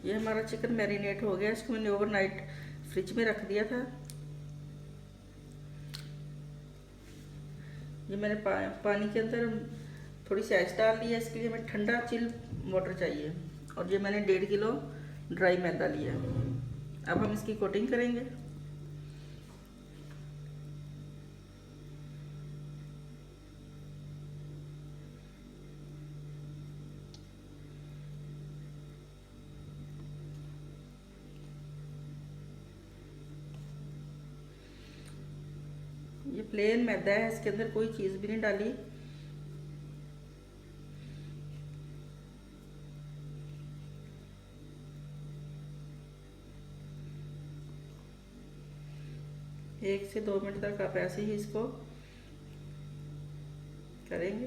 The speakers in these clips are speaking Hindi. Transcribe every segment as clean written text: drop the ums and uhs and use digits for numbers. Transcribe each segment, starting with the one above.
ये हमारा चिकन मैरिनेट हो गया। इसको मैंने ओवरनाइट फ्रिज में रख दिया था। ये मैंने पानी के अंदर थोड़ी सी आइस डाल ली है। इसके लिए हमें ठंडा चिल वाटर चाहिए। और ये मैंने 1.5 किलो ड्राई मैदा लिया है। अब हम इसकी कोटिंग करेंगे। ये प्लेन मैदा है, इसके अंदर कोई चीज़ भी नहीं डाली। एक से 2 मिनट तक आप ऐसे ही इसको करेंगे।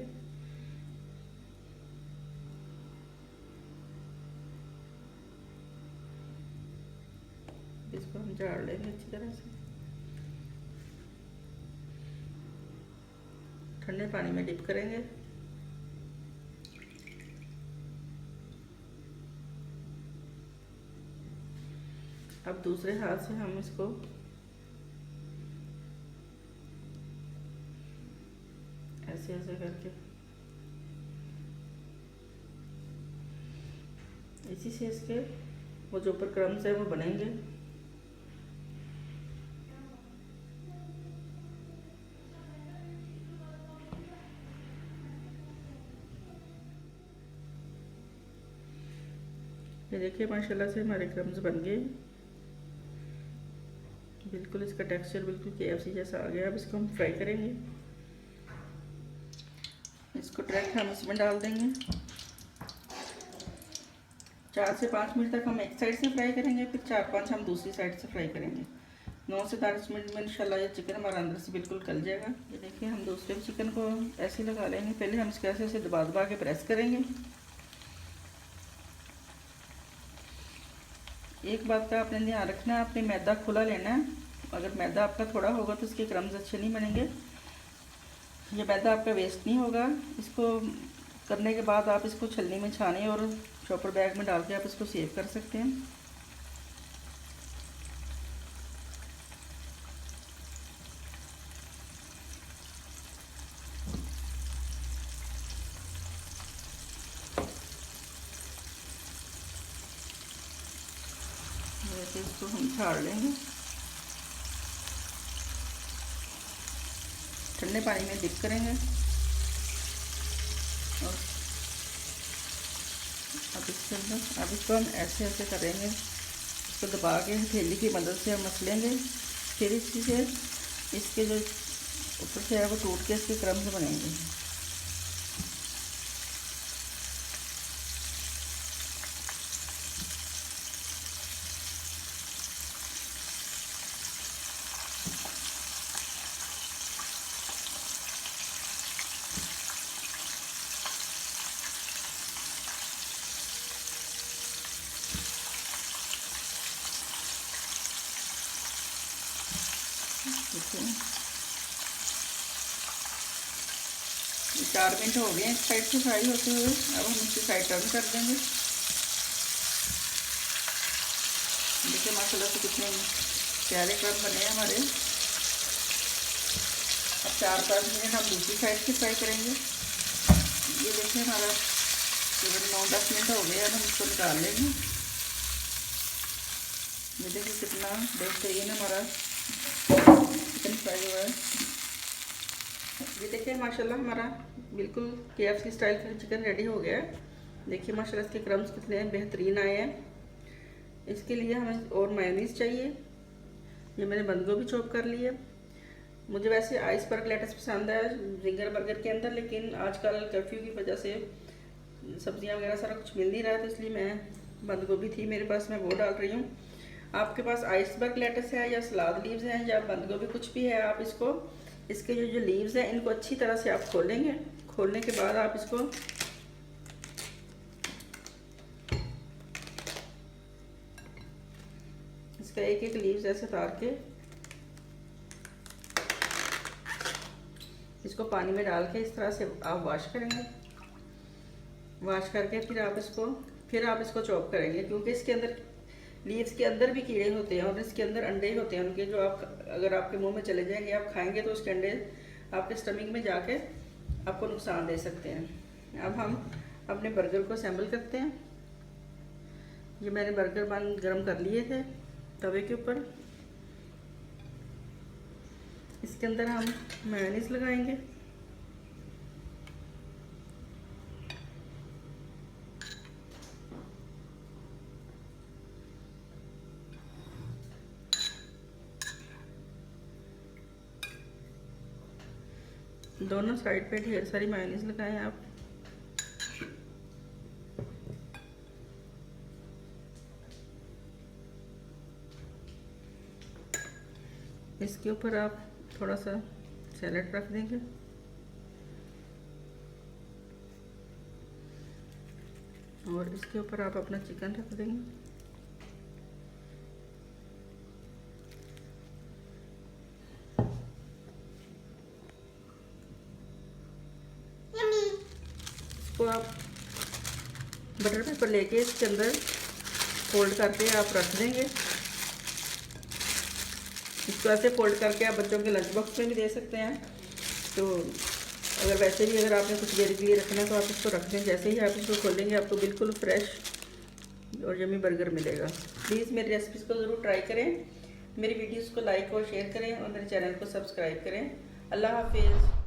इसको हम झाड़ लेंगे अच्छी तरह से। ठंडे पानी में डिप करेंगे। अब दूसरे हाथ से हम इसको ऐसे ऐसे करके इसी से इसके वो जो ऊपर क्रम्स है वो बनेंगे। ये देखिए माशाल्लाह से हमारे क्रम्स बन गए। बिल्कुल इसका टेक्सचर बिल्कुल KFC जैसा आ गया। अब इसको हम फ्राई करेंगे। इसको डायरेक्ट हम इसमें डाल देंगे। 4 से 5 मिनट तक हम एक साइड से फ्राई करेंगे, फिर 4-5 हम दूसरी साइड से फ्राई करेंगे। 9 से 10 मिनट में इंशाल्लाह ये चिकन हमारा अंदर से बिल्कुल गल जाएगा। ये देखिए हम दूसरे चिकन को ऐसे लगा लेंगे। पहले हम इसको ऐसे ऐसे दबा दबा के प्रेस करेंगे। एक बात का आपने ध्यान रखना है, आपने मैदा खुला लेना है। अगर मैदा आपका थोड़ा होगा तो इसके क्रम्स अच्छे नहीं बनेंगे। ये मैदा आपका वेस्ट नहीं होगा। इसको करने के बाद आप इसको छलनी में छाने और चॉपर बैग में डाल के आप इसको सेव कर सकते हैं। वैसे इसको हम छाड़ लेंगे। ठंडे पानी में डिप करेंगे और अब इसको हम ऐसे ऐसे करेंगे। इसको दबा के हथेली की मदद से हम मसलेंगे। फिर इसी से इसके जो ऊपर से है वो टूट के इसके क्रम्स बनेंगे। देखिए 4 मिनट हो गए एक साइड से फ्राई होते हुए। अब हम इसकी साइड टर्न कर देंगे। देखिए माशाल्लाह से कितने प्यारे क्रम्स बने हैं हमारे। अब 4-5 मिनट हम दूसरी साइड से फ्राई करेंगे। ये देखिए हमारा तकरीबन 9-10 मिनट हो गए। अब हम इसको निकाल लेंगे। ये देखिए कितना बेहतरीन हमारा चिकन फ्राई हुआ है। ये देखिए माशाल्लाह हमारा बिल्कुल KFC स्टाइल का चिकन रेडी हो गया है। देखिए माशाल्लाह इसके क्रम्स कितने बेहतरीन आए हैं। इसके लिए हमें और मायोनीज़ चाहिए। ये मैंने बंद गोभी चॉप कर ली है। मुझे वैसे आइसबर्ग लेटस पसंद है जिंगर बर्गर के अंदर, लेकिन आजकल कर्फ्यू की वजह से सब्जियां वगैरह सारा कुछ मिल नहीं रहा था, इसलिए मैं बंद गोभी थी मेरे पास, मैं वो डाल रही हूँ। आपके पास आइसबर्ग लेटस है या सलाद लीव्स हैं या बंद गोभी कुछ भी है, आप इसको इसके जो लीव्स हैं इनको अच्छी तरह से आप खोलेंगे। खोलने के बाद आप इसको इसका एक एक लीव्स ऐसे उतार के इसको पानी में डाल के इस तरह से आप वॉश करेंगे। वॉश करके फिर आप इसको फिर आप इसको चॉप करेंगे, क्योंकि इसके अंदर लीव्स के अंदर भी कीड़े होते हैं और इसके अंदर अंडे होते हैं उनके, जो आप अगर आपके मुंह में चले जाएंगे, आप खाएंगे तो उसके अंडे आपके स्टमक में जाके आपको नुकसान दे सकते हैं। अब हम अपने बर्गर को असेंबल करते हैं। ये मैंने बर्गर बन गरम कर लिए थे तवे के ऊपर। इसके अंदर हम मेयोनीज लगाएंगे। दोनों साइड पे ढेर सारी मेयोनीज लगाएं आप। इसके ऊपर आप थोड़ा सा सैलेड रख देंगे। और इसके ऊपर आप अपना चिकन रख देंगे। इसको आप बटर पेपर लेके इसके अंदर फोल्ड करके आप रख देंगे। इसको ऐसे फोल्ड करके आप बच्चों के लंच बॉक्स में भी दे सकते हैं। तो अगर वैसे भी अगर आपने कुछ देर के लिए रखना है तो आप इसको रख दें। जैसे ही आप इसको खोलेंगे आपको बिल्कुल फ्रेश और यम्मी बर्गर मिलेगा। प्लीज़ मेरी रेसिपीज़ को ज़रूर ट्राई करें। मेरी वीडियोज़ को लाइक और शेयर करें और मेरे चैनल को सब्सक्राइब करें। अल्लाह हाफिज़।